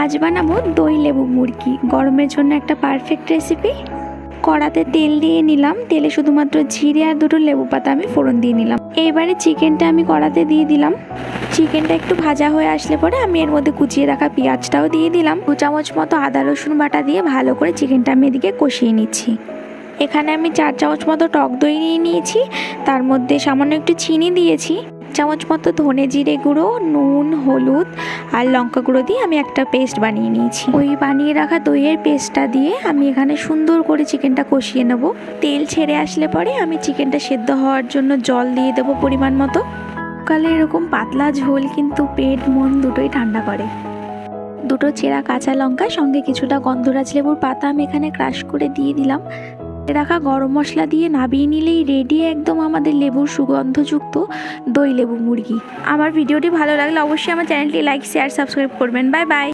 আজ বানাবো দই লেবু মুরগি। গরমের জন্য একটা পারফেক্ট রেসিপি। কড়াতে তেল দিয়ে নিলাম, তেলে শুধুমাত্র জিরে আর দুটো লেবু পাতা আমি ফোড়ন দিয়ে নিলাম। এইবারে চিকেনটা আমি কড়াতে দিয়ে দিলাম। চিকেনটা একটু ভাজা হয়ে আসলে পরে আমি এর মধ্যে কুচিয়ে রাখা পেঁয়াজটাও দিয়ে দিলাম। 2 চামচ মতো আদা রসুন বাটা দিয়ে ভালো করে চিকেনটা আমি এদিকে কষিয়ে নিচ্ছি। এখানে আমি 4 চামচ মতো টক দই নিয়ে নিয়েছি, তার মধ্যে সামান্য একটু চিনি দিয়েছি, চামচ মতো ধনে জিরে গুঁড়ো, নুন, হলুদ আর লঙ্কা গুঁড়ো দিয়ে আমি একটা পেস্ট বানিয়ে নিয়েছি। ওই বানিয়ে রাখা দইয়ের পেস্টটা দিয়ে আমি এখানে সুন্দর করে চিকেনটা কষিয়ে নেব। তেল ছেড়ে আসলে পরে আমি চিকেনটা সেদ্ধ হওয়ার জন্য জল দিয়ে দেবো পরিমাণ মতো। সকালে এরকম পাতলা ঝোল কিন্তু পেট মন দুটোই ঠান্ডা করে। দুটো চেরা কাঁচা লঙ্কা সঙ্গে কিছুটা গন্ধরাজ লেবুর পাতা আমি এখানে ক্রাশ করে দিয়ে দিলাম। রাখা গরম মশলা দিয়ে নাবিয়ে নিলেই রেডি একদম আমাদের লেবুর সুগন্ধযুক্ত দই লেবু মুরগি। আমার ভিডিওটি ভালো লাগলে অবশ্যই আমার চ্যানেলটি লাইক, শেয়ার, সাবস্ক্রাইব করবেন। Bye bye.